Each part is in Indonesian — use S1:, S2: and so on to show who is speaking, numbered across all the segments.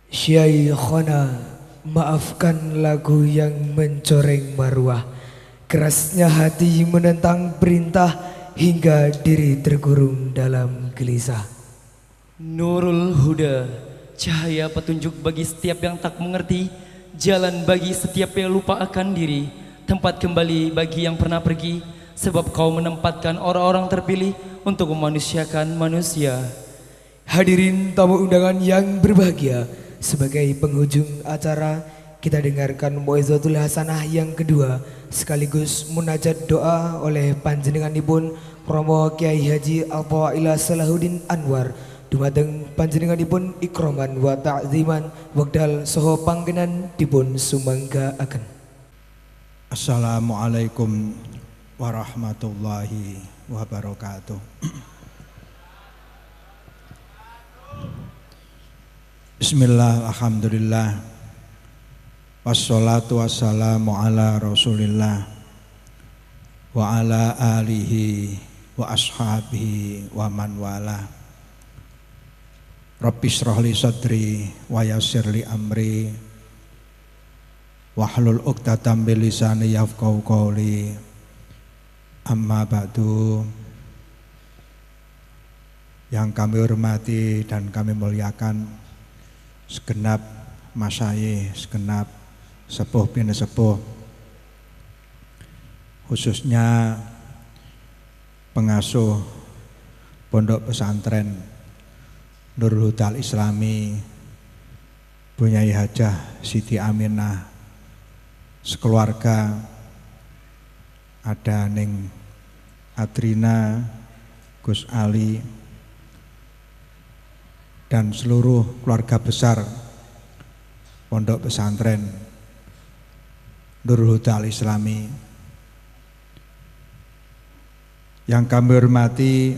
S1: Syaikhona, maafkan lagu yang mencoreng marwah. Kerasnya hati menentang perintah hingga diri tergurung dalam gelisah.
S2: Nurul Huda, cahaya petunjuk bagi setiap yang tak mengerti, jalan bagi setiap yang lupa akan diri, tempat kembali bagi yang pernah pergi, sebab kau menempatkan orang-orang terpilih untuk memanusiakan manusia.
S1: Hadirin tamu undangan yang berbahagia, sebagai penghujung acara kita dengarkan Mu'izatul Hasanah yang kedua sekaligus munajat doa oleh panjenenganipun Romo Kiai Haji Al-Fawaila Salahuddin Anwar dumateng panjenenganipun ikroman wa ta'ziman wekdal saha panggenan dipun sumanggaaken.
S3: Assalamualaikum warahmatullahi wabarakatuh. Bismillah, alhamdulillah, wassalatu wassalamu ala rasulillah wa ala alihi wa ashabihi wa man wala. Rabbi shrah li sadri wa yassir li amri wahlul 'uqdatam min lisani yafqahu qawli. Amma ba'du. Yang kami hormati dan kami muliakan segenap masyayikh, segenap sepuh bin sepuh, khususnya pengasuh Pondok Pesantren Nurul Huda Al-Islami Bunyai Hajah Siti Aminah sekeluarga, ada Ning Adrina, Gus Ali, dan seluruh keluarga besar Pondok Pesantren Nurul Huda Al-Islami. Yang kami hormati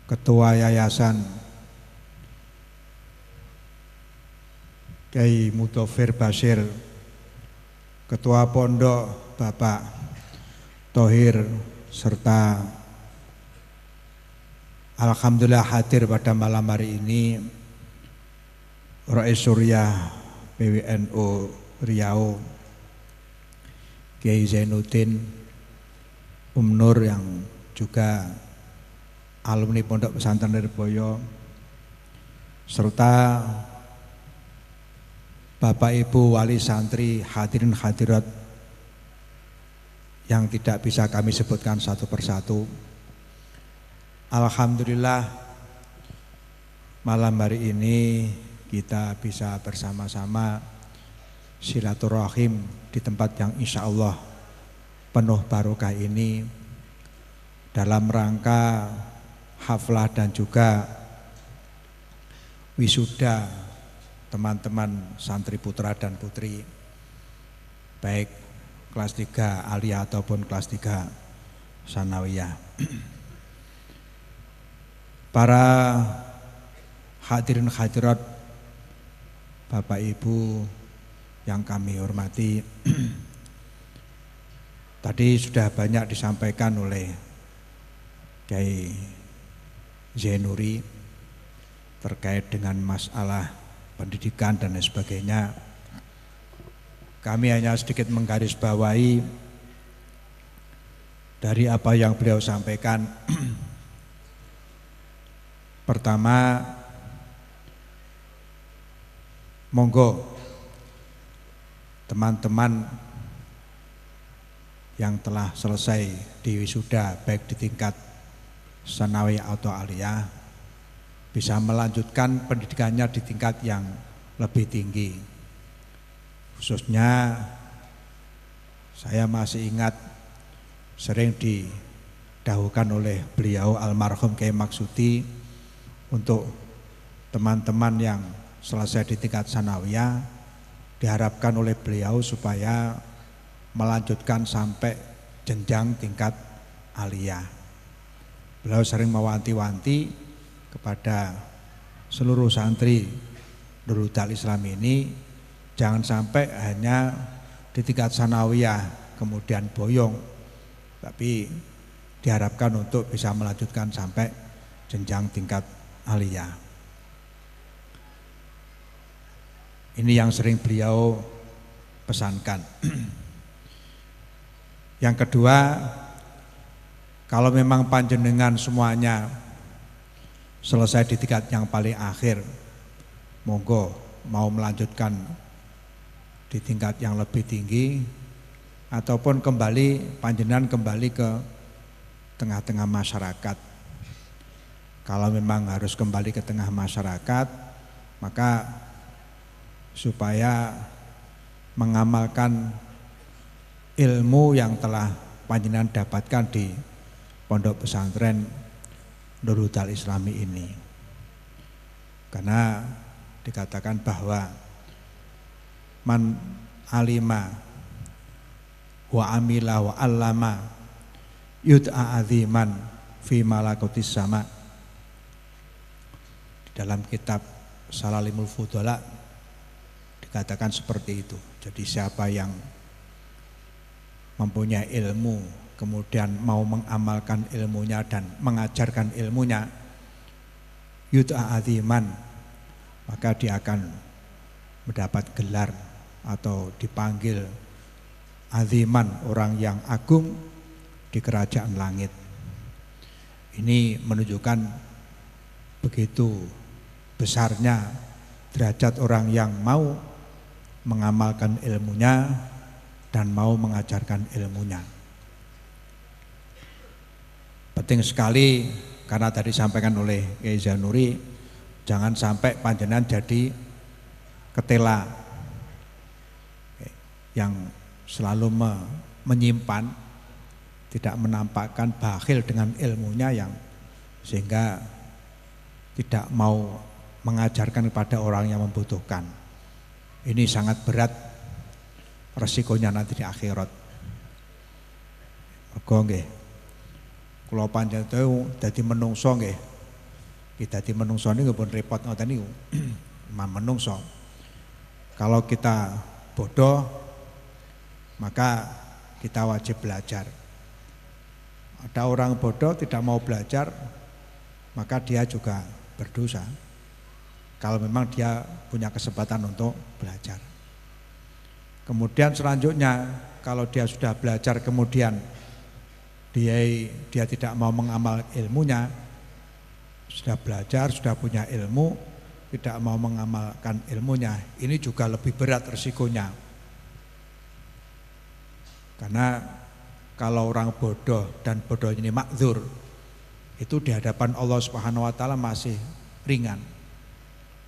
S3: Ketua Yayasan Kiai Mudofir Bashir, Ketua Pondok Bapak Thohir, serta alhamdulillah hadir pada malam hari ini Rais Surya PWNU Riau Kiai Zainuddin Nur yang juga alumni Pondok Pesantren Nirboyo, serta Bapak Ibu wali santri, hadirin hadirat yang tidak bisa kami sebutkan satu persatu. Alhamdulillah malam hari ini kita bisa bersama-sama silaturahim di tempat yang insya Allah penuh barokah ini dalam rangka haflah dan juga wisuda teman-teman santri putra dan putri baik kelas 3 aliyah ataupun kelas 3 sanawiyah. Para hadirin hadirat Bapak Ibu yang kami hormati, tadi sudah banyak disampaikan oleh Kiai Zainuri terkait dengan masalah pendidikan dan lain sebagainya. Kami hanya sedikit menggarisbawahi dari apa yang beliau sampaikan. Pertama, monggo teman-teman yang telah selesai di wisuda baik di tingkat sanawi atau aliyah bisa melanjutkan pendidikannya di tingkat yang lebih tinggi. Khususnya saya masih ingat sering didahulukan oleh beliau almarhum Kiai Maksudi untuk teman-teman yang selesai di tingkat sanawiyah, diharapkan oleh beliau supaya melanjutkan sampai jenjang tingkat aliyah. Beliau sering mewanti-wanti kepada seluruh santri Nurul Huda Al-Islam ini jangan sampai hanya di tingkat sanawiyah kemudian boyong, tapi diharapkan untuk bisa melanjutkan sampai jenjang tingkat aliyah. Ini yang sering beliau pesankan. Yang kedua, kalau memang panjenengan semuanya selesai di tingkat yang paling akhir, monggo mau melanjutkan di tingkat yang lebih tinggi, ataupun panjenengan kembali ke tengah-tengah masyarakat. Kalau memang harus kembali ke tengah masyarakat, maka supaya mengamalkan ilmu yang telah panjenengan dapatkan di pondok pesantren Nurul Huda Islami ini. Karena dikatakan bahwa man alima wa amila wa allama yud'a aziman fi malakutis sama. Di dalam kitab Salalimul Fudhala dikatakan seperti itu. Jadi siapa yang mempunyai ilmu kemudian mau mengamalkan ilmunya dan mengajarkan ilmunya, yud'a aziman, maka dia akan mendapat gelar atau dipanggil aziman, orang yang agung di kerajaan langit. Ini menunjukkan begitu besarnya derajat orang yang mau mengamalkan ilmunya dan mau mengajarkan ilmunya. Penting sekali, karena tadi disampaikan oleh Kiai Zanuri, jangan sampai panjenengan jadi ketela yang selalu menyimpan, tidak menampakkan, bakhil dengan ilmunya, yang sehingga tidak mau mengajarkan kepada orang yang membutuhkan. Ini sangat berat resikonya nanti di akhirat. Mergo nggih, kula panjenengan dadi menungso nggih. Kita dadi menungso niku pun repot ngoten niku. Menungso. Kalau kita bodoh, maka kita wajib belajar. Ada orang bodoh tidak mau belajar, maka dia juga berdosa. Kalau memang dia punya kesempatan untuk belajar. Kemudian selanjutnya, kalau dia sudah belajar kemudian dia tidak mau mengamal ilmunya, sudah belajar, sudah punya ilmu, tidak mau mengamalkan ilmunya, ini juga lebih berat resikonya. Karena kalau orang bodoh dan bodoh ini makdzur, itu di hadapan Allah Subhanahu wa taala masih ringan.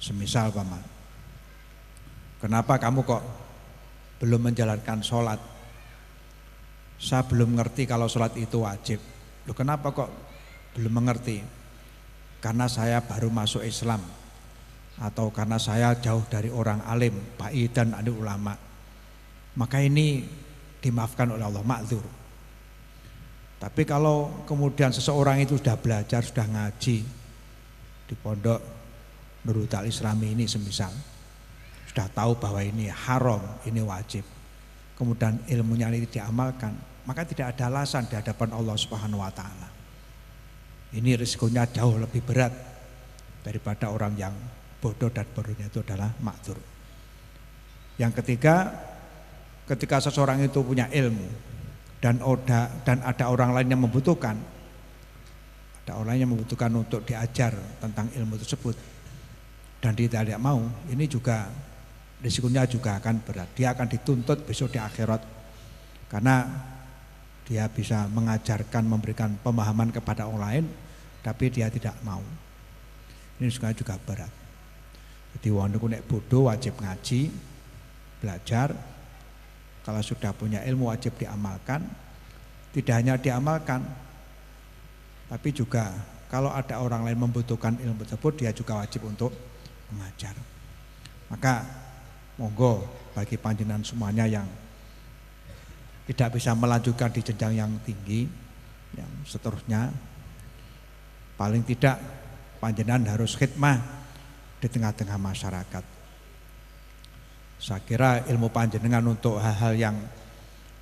S3: Semisal paman, kenapa kamu kok belum menjalankan sholat? Saya belum ngerti kalau sholat itu wajib. Loh, kenapa kok belum mengerti? Karena saya baru masuk Islam, atau karena saya jauh dari orang alim, ba'i dan anil ulama. Maka ini dimaafkan oleh Allah, makdzur. Tapi kalau kemudian seseorang itu sudah belajar, sudah ngaji di pondok Nurul Huda Islami ini semisal, sudah tahu bahwa ini haram, ini wajib, kemudian ilmunya ini diamalkan, maka tidak ada alasan di hadapan Allah Subhanahu wa taala. Ini risikonya jauh lebih berat daripada orang yang bodoh, dan bodohnya itu adalah makdzur. Yang ketiga, ketika seseorang itu punya ilmu dan ada orang lain yang membutuhkan, untuk diajar tentang ilmu tersebut, dan dia tidak mau, ini juga risikonya juga akan berat. Dia akan dituntut besok di akhirat, karena dia bisa mengajarkan, memberikan pemahaman kepada orang lain, tapi dia tidak mau. Ini juga berat. Jadi wong niku nek bodoh wajib ngaji, belajar. Kalau sudah punya ilmu wajib diamalkan. Tidak hanya diamalkan, tapi juga kalau ada orang lain membutuhkan ilmu tersebut, dia juga wajib untuk mengajar. Maka monggo bagi panjenengan semuanya yang tidak bisa melanjutkan di jenjang yang tinggi, yang seterusnya, paling tidak panjenengan harus khidmah di tengah-tengah masyarakat. Saya kira ilmu panjenengan untuk hal-hal yang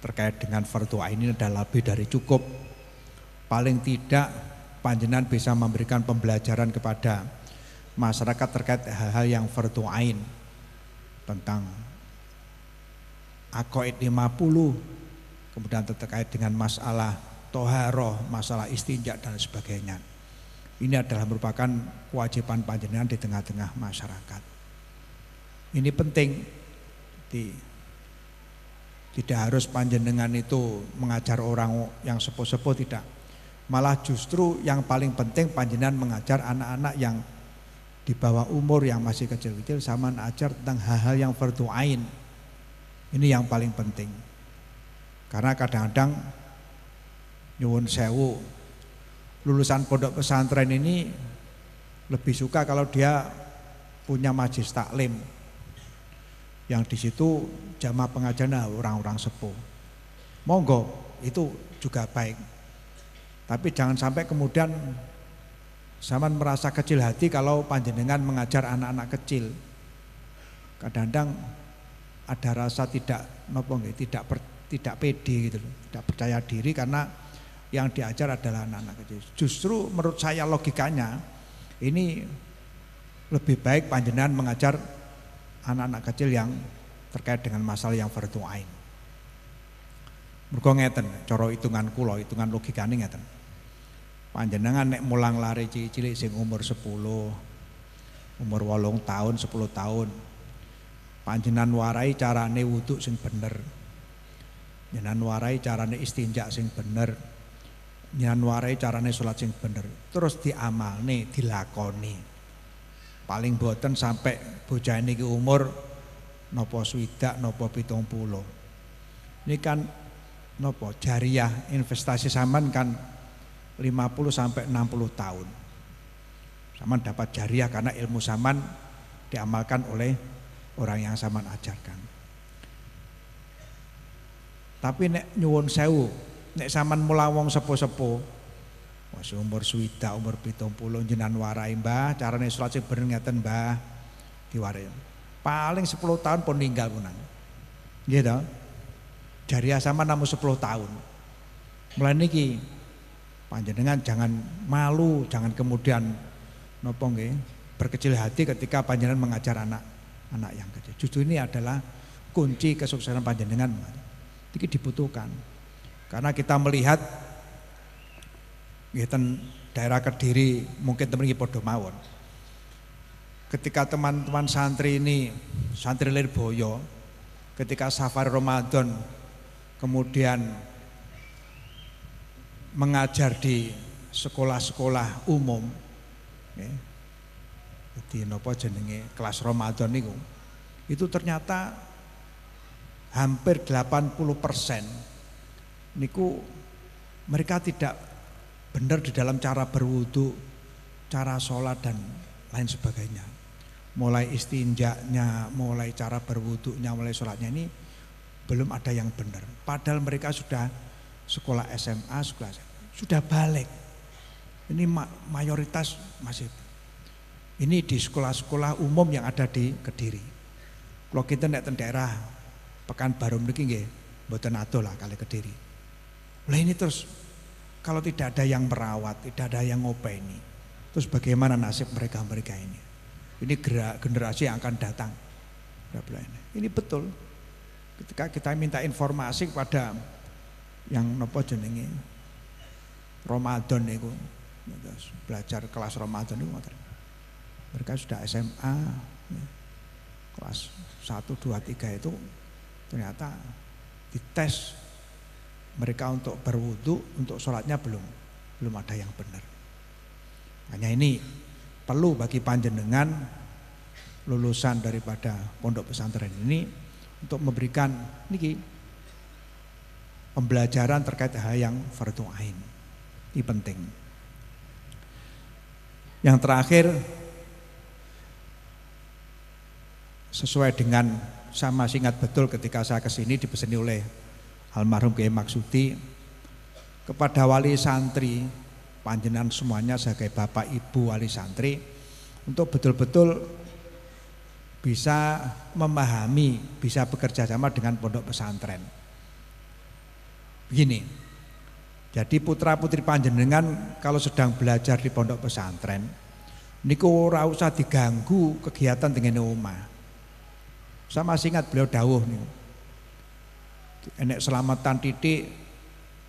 S3: terkait dengan fardu ain ini adalah lebih dari cukup. Paling tidak panjenengan bisa memberikan pembelajaran kepada masyarakat terkait hal-hal yang fardu ain, tentang Aqaid 50, kemudian terkait dengan masalah toharoh, masalah istinja dan sebagainya. Ini adalah merupakan kewajiban panjenengan di tengah-tengah masyarakat. Ini penting. Tidak harus panjenengan itu mengajar orang yang sepuh-sepuh, tidak. Malah justru yang paling penting panjenengan mengajar anak-anak yang di bawah umur yang masih kecil-kecil, sama ajar tentang hal-hal yang fardhu ain. Ini yang paling penting. Karena kadang-kadang nyuwun sewu, lulusan pondok pesantren ini lebih suka kalau dia punya majelis taklim yang di situ jamaah pengajian orang-orang sepuh. Monggo, itu juga baik. Tapi jangan sampai kemudian zaman merasa kecil hati kalau panjenengan mengajar anak-anak kecil. Kadang-kadang ada rasa tidak pede gitu loh, tidak percaya diri karena yang diajar adalah anak-anak kecil. Justru menurut saya logikanya ini lebih baik panjenengan mengajar anak-anak kecil yang terkait dengan masalah yang fardhu ain. Mergo ngeten, cara hitungan kula, hitungan logikane ngeten. Panjenengan nek mulang lare cilik-cilik sing umur 10, umur 8 tahun, 10 tahun. Panjenengan warai carane wudu sing bener. Jenengan warai carane istinja sing bener. Jenengan warai carane salat sing bener. Terus diamalne, dilakoni. Paling boten sampai bocah niki umur napa swidak napa 70. Ini kan napa jariah investasi sampean kan 50 sampai 60 tahun. Sampean dapat jariah karena ilmu sampean diamalkan oleh orang yang sampean ajarkan. Tapi nek nyuwun sewu, nek sampean mula wong sepuh-sepuh, masih umur swidak, umur 70 jenengan warai Mbah, carane salat sing bener ngeten Mbah, diwarai. Paling 10 tahun pun ninggal punan. Nggih to? Jariah sampean namun 10 tahun. Mulai niki panjenengan jangan malu, jangan kemudian napa nggih berkecil hati ketika panjenengan mengajar anak yang kecil. Justru ini adalah kunci kesuksesan panjenengan. Ini dibutuhkan. Karena kita melihat ngeten daerah Kediri mungkin teman-teman padha mawon. Ketika teman-teman santri ini, santri Lirboyo, ketika safar Ramadan kemudian mengajar di sekolah-sekolah umum, jadi napa jenenge kelas Ramadan itu ternyata hampir 80% niku mereka tidak benar di dalam cara berwudu, cara sholat dan lain sebagainya. Mulai istinjanya, mulai cara berwudunya, mulai sholatnya ini belum ada yang benar. Padahal mereka sudah sekolah SMA, sudah balik. Ini mayoritas masih. Ini di sekolah-sekolah umum yang ada di Kediri. Kalau kita nek ten daerah Pekanbaru niki nggih mboten adoh lah kali Kediri. Lah ini terus kalau tidak ada yang merawat, tidak ada yang ngopeni, terus bagaimana nasib mereka ini? Ini generasi yang akan datang. Ini betul. Ketika kita minta informasi kepada yang napa jenenge Ramadan niku, belajar kelas Ramadan niku mereka sudah SMA kelas 1, 2, 3 itu ternyata dites mereka untuk berwudu, untuk sholatnya belum ada yang benar. Hanya ini perlu bagi panjenengan lulusan daripada pondok pesantren ini untuk memberikan niki pembelajaran terkait hal yang fardhu ain. Ini penting. Yang terakhir, sesuai dengan saya masih ingat betul ketika saya kesini dipeseni oleh almarhum Kiai Maksudi kepada wali santri panjenengan semuanya sebagai bapak ibu wali santri untuk betul-betul bisa memahami, bisa bekerja sama dengan pondok pesantren. Begini, jadi putra putri panjenengan kalau sedang belajar di pondok pesantren niku ora usah diganggu kegiatan dengan omah. Saya masih ingat beliau dawuh nih. Enek selamatan titik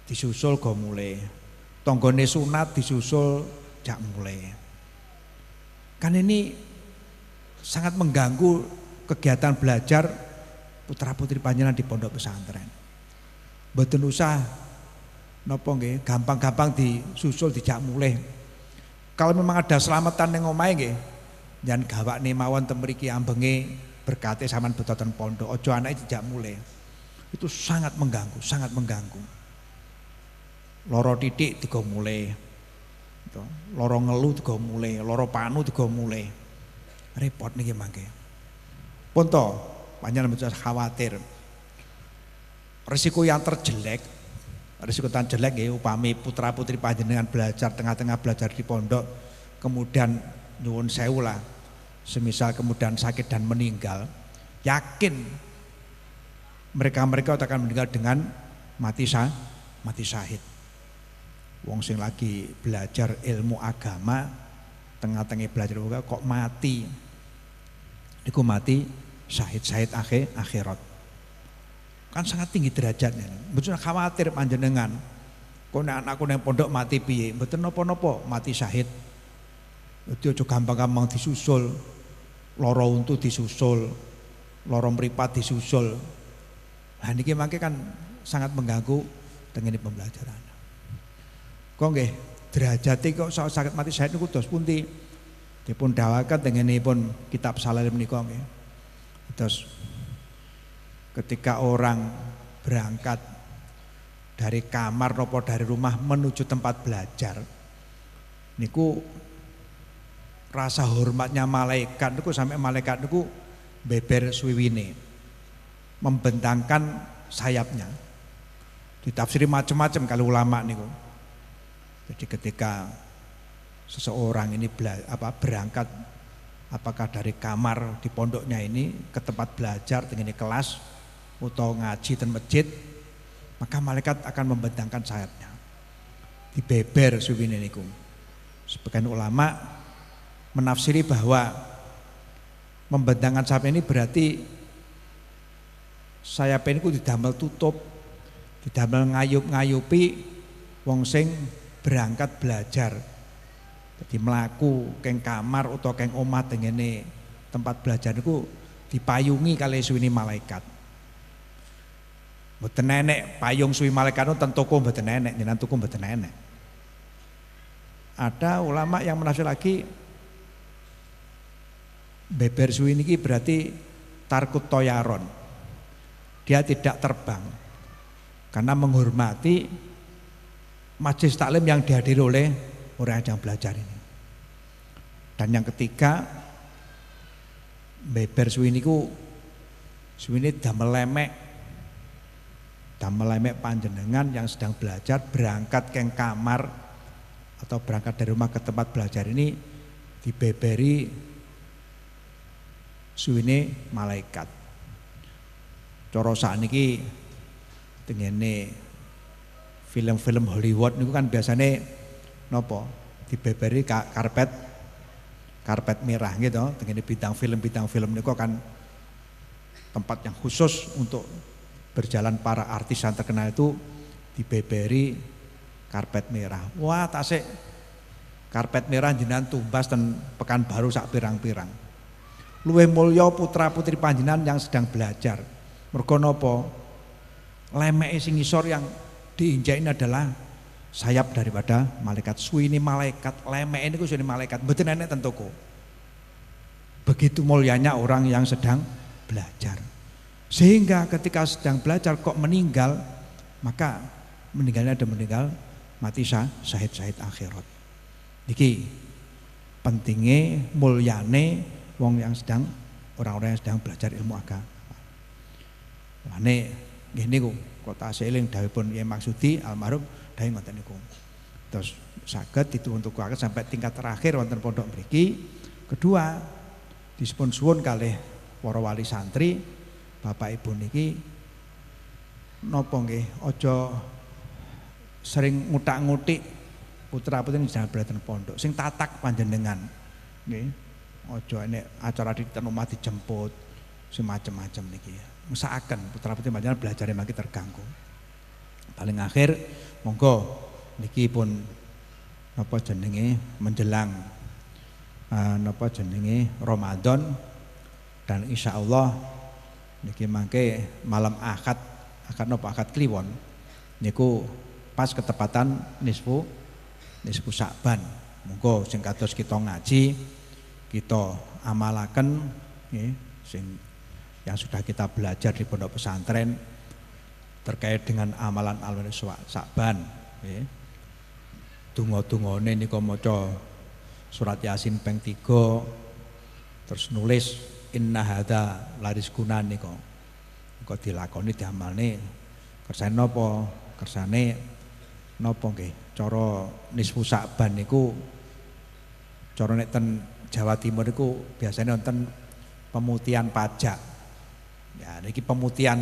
S3: disusul go mulai. Tonggone sunat disusul jak mulai. Kan ini sangat mengganggu kegiatan belajar putra-putri panjenengan di pondok pesantren. Mboten usah napa nggih, gampang-gampang disusul dijak mulai. Kalau memang ada selamatan ning omahe nggih, jan gawakne mawon ten mriki ambenge berkate sampean betoten pondok, aja anake dijak mulai. Itu sangat mengganggu, sangat mengganggu. Loro titik digo mulai. Loro ngelu digo mulai, loro panu digo mulai. Repot niki mangke. Pun to, panjenengan mesti khawatir. Risiko yang terjelek, risiko terjelek ya upami putra-putri panjenengan belajar tengah-tengah belajar di pondok, kemudian nyuwun sewu lah, semisal kemudian sakit dan meninggal, yakin mereka akan meninggal dengan mati syahid. Wong sing lagi belajar ilmu agama, tengah-tengah belajar kok mati, niku mati syahid akhirat. Kan sangat tinggi derajatnya. Mboten khawatir panjenengan. Kok nek anakku nang pondok mati piye? Mboten napa-napa, mati syahid. Dadi aja gampang-gampang disusul. Loro untu disusul, loro mripat disusul. Nah niki mangke kan sangat mengganggu tengene pembelajaran. Kok nggih derajate kok saged mati syahid niku dos pundi? Dipun dawaken tengenipun kitab Salil menika nggih. Terus ketika orang berangkat dari kamar nopo dari rumah menuju tempat belajar, niku rasa hormatnya malaikat niku sampai malaikat niku beber swiwine, membentangkan sayapnya. Ditafsiri macam-macam kalau ulama niku. Jadi ketika seseorang ini berangkat, apakah dari kamar di pondoknya ini ke tempat belajar dengan kelas atau ngaji dan masjid, maka malaikat akan membentangkan sayapnya, dibeber suwine niku. Sebagian ulama menafsiri bahwa membentangkan sayap ini berarti sayap ini ku didamel tutup, didamel ngayup-ngayupi wong sing berangkat belajar. Jadi melaku keng kamar atau keng omah tengene tempat belajar niku dipayungi kali suwini malaikat. Mboten enek payung suwi malaikat itu ten toko mboten enek, jenengan tuku mboten enek. Ada ulama yang menafsir lagi beber suwi niki berarti tarkut toyaron. Dia tidak terbang karena menghormati majelis taklim yang dihadiri oleh orang yang belajar ini. Dan yang ketiga, beber suwi niku suwine damel lemek panjenengan yang sedang belajar berangkat ke kamar atau berangkat dari rumah ke tempat belajar ini dibeberi suwine malaikat. Cara sakniki tengene film-film Hollywood niku kan biasanya nopo dibeberi karpet merah gitu. Tengene bintang film niku kan tempat yang khusus untuk berjalan para artis yang terkenal itu dibeberi karpet merah. Wah tasik karpet merah jenengan tumbas dan Pekanbaru sak pirang-pirang. Luwih mulya putra-putri panjenengan yang sedang belajar. Mergo napa? Lemeke sing ngisor yang diinjakin adalah sayap daripada malaikat. Suwini malaikat, lemeke niku suwini malaikat, mboten enek ten toko. Begitu mulyanya orang yang sedang belajar. Sehingga ketika sedang belajar kok meninggal, maka meninggalnya ada meninggal mati syahid akhirat. Niki pentingnya mulyane wong yang sedang orang-orang yang sedang belajar ilmu agama. Mane nggih niku kota seling dawuhipun Yai Maksudi almarhum dawuh ngoten niku. Terus saged ditunthukaken sampai tingkat terakhir wonten pondok mriki. Kedua, disipun suwun kalih para wali santri Bapak Ibu niki napa nggih aja sering ngutak-ngutik putra-putri sedang belajar pondok sing tatak panjenengan nggih. Aja nek acara di omah dijemput semacam-macam niki. Usahaken putra-putri panjenengan belajar mangke terganggu. Paling akhir monggo niki pun napa jenenge menjelang napa jenenge Ramadan dan insyaallah niki mangke malam Ahad Kliwon niku pas ketepatan nisfu Sa'ban. Monggo sing kados kita ngaji, kita amalaken nggih sing yang sudah kita belajar di pondok pesantren terkait dengan amalan Sa'ban nggih. Donga-dungane nika maca surat Yasin ping 3 terus nulis inna hadza larizquna nika. Engko dilakoni diamalne kersane napa? Kersane napa nggih? Cara nisfu Sa'ban niku cara nek ten Jawa Timur niku biasanya wonten pemutihan pajak. Ya niki pemutihan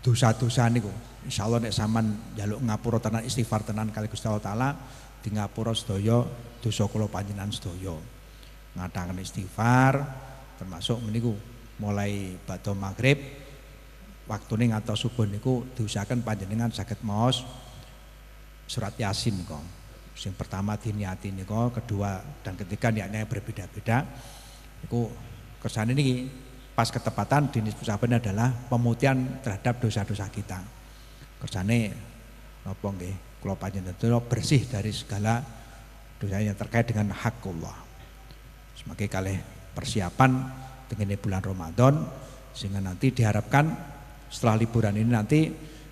S3: dosa-dosa niku. Insyaallah nek sampean njaluk ngapura tenan istighfar tenan kali Gusti Allah taala di ngapura sedaya dosa kula panjenengan sedaya. Ngataken istighfar termasuk meniku mulai badhe maghrib waktune ngantos subuh niku diusahaken panjenengan saged maos surat Yasin kok. Sing pertama diniati nika, kedua dan ketiga niatnya berbeda-beda. Niku kersane niki pas ketepatan di nisfu Sa'ban adalah pemutihan terhadap dosa-dosa kita. Kersane napa nggih kula panjenengan bersih dari segala dosa yang terkait dengan hakullah. Semakin kalih persiapan dengan bulan Ramadan sehingga nanti diharapkan setelah liburan ini nanti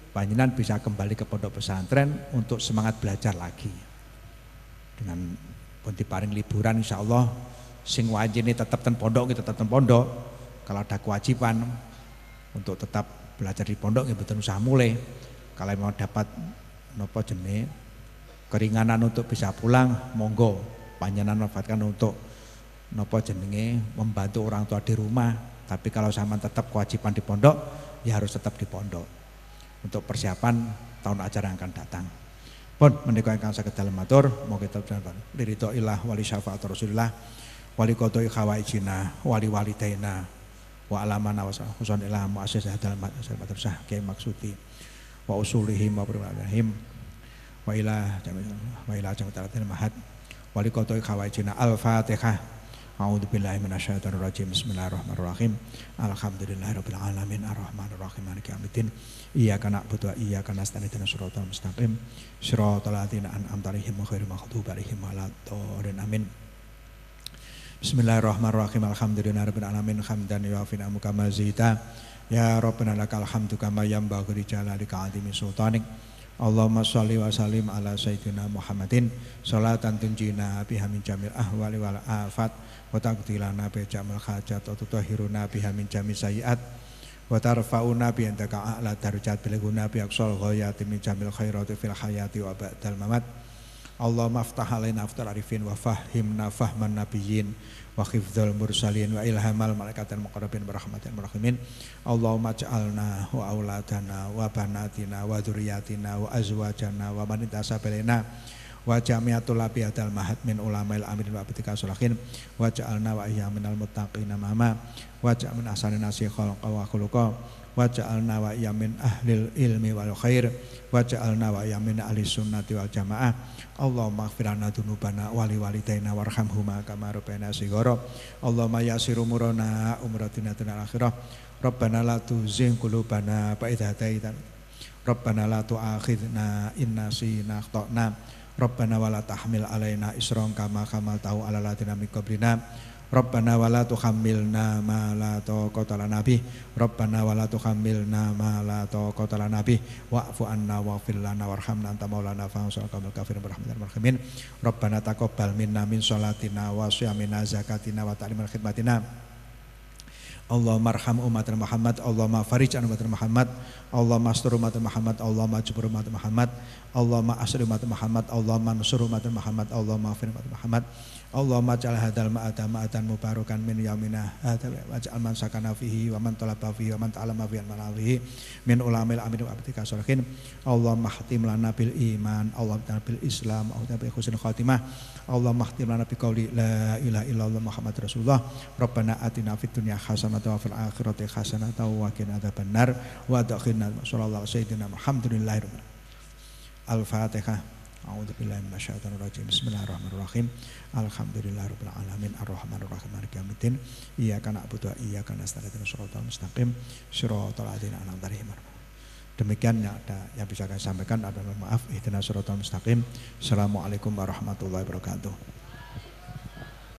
S3: panjenengan bisa kembali ke pondok pesantren untuk semangat belajar lagi. Dengan pun diparing liburan insyaallah sing wajib ini tetap ten pondok kita tetap ten pondok. Kalau ada kewajiban untuk tetap belajar di pondok nggih mboten usah mulai. Kalau mau dapat napa jenenge keringanan untuk bisa pulang monggo panjenengan manfaatkan untuk napa jenenge membantu orang tua di rumah. Tapi kalau sama tetap kewajiban di pondok ya harus tetap di pondok untuk persiapan tahun ajaran yang akan datang. Pun menika ingkang saged dalem matur mugi tetep liridho ilah wali syafaat Rasulillah wali qadai khawaijina wali walidaina wa alamana wa husan ilah muassis dalem matur sah Kiai Maksudi wa usulihim wa berwalihim wa ila jama'atil mahad wali qadai khawaijina al-Fatihah. A'udzubillahi minasyaitonir rajim. Bismillahirrahmanirrahim. Alhamdulillahirabbil alamin arrahmanir rahim maliki yaumiddin. Iyyaka na'budu wa iyyaka nasta'in ihdinas siratal mustaqim. Shiratal ladzina an'amta 'alaihim ghairil maghdubi 'alaihim waladdallin. Amin. Bismillahirrahmanirrahim. Alhamdulillahirabbil alamin hamdan yu'afi ni'amaka mazida. Ya Rabbana lakal hamdu kama yanbaghi li jalalika 'azimi sultanik. Allahumma sholli wa sallim ala sayyidina Muhammadin sholatan tunjina biha min jamil ahwali wal afat wa taqdilana bi jamil hajat wa tutahhiruna biha min jamil sayiat wa tarfa'una bi indaka a'la darajat bil guna bi aqsal ghayati min jamil khairati fil hayati wa ba'dal mamat. Allahumma aftah alaina aftar arifin wa fahimna fahman nabiyyin wa khifdzal mursalin wa ilhamal malaikatil muqarrabin birahmatil rahimin. Allahumma ja'alna wa auladana wa banatina wa dzurriyyatina wa azwajana wa man intasabalaina wa jami'atul abiyadal mahad min ulamail amirin wa abdika sholihin wa ja'alna wa iyyaminal muttaqina mama wa ja'alna ahsanin nasi khalqa wa khuluqa wa ja'alna wa iyyamin ahlil ilmi wal khair wa ja'alna wa iyyamin ahli sunnati wal jamaah. Allahumma ighfir lana dzunubana wa li walidaina warhamhuma kama rabbayana shighara. Allahumma yassir umurana umratina dunya akhirah. Rabbana la tuzigh qulubana ba'da idh hadaitana. Rabbana la tu'akhidhna in nasina akhtana. Rabbana wa la tahmil alaina isran kama hamaltahu 'alal ladzina min qablina. Rabbana wa la tuhammilna ma la taqata lana bih. Rabbana wa la tuhammilna ma la taqata lana bih. Wa'fu anna waghfir lana warhamna anta maulana fansurna qaumal kafirin birahmatikal arhamin. Rabbana taqabbal minna min sholatina wa shiyamina zakatina wa ta'limina khidmatina. Allahumma arham umat Muhammad, Allahumma farij an umat Muhammad, Allahumma astur umat Muhammad, Allahumma jubur umat Muhammad, Allahumma asri umat Muhammad, Allahumma nusur umat Muhammad, Allahumma afir umat Muhammad. Allahumma ja'al hadzal ma'atan mubarakan min yaumina hadza waj'al man sakana fihi wa man talaba fihi wa man ta'allama fihi wa man fihi min ulamil amin wa abdika sholihin. Allahumma khtim lana bil iman, Allahumma bil islam, Allahumma bil husnul khatimah. Allahumma khtim lana bi qouli la ilaha illallah Muhammad Rasulullah. Rabbana atina fid dunya hasanah hasanatan wa fil akhirati hasanatan wa qina adzabannar wa adkhilna sallallahu sayyidina Muhammadillahirabbil Al-Fatihah. A'udzubillahi minasyaitonir rajim. Bismillahirrahmanirrahim. Alhamdulillahirabbil alamin arrahmanir rahim maliki yaumiddin. Iyyaka na'budu wa iyyaka nasta'in ihdinas siratal mustaqim siratal ladzina an'amta 'alaihim. Demikian yang bisa kami sampaikan adalah maaf ihdinas siratal mustaqim. Assalamualaikum warahmatullahi wabarakatuh.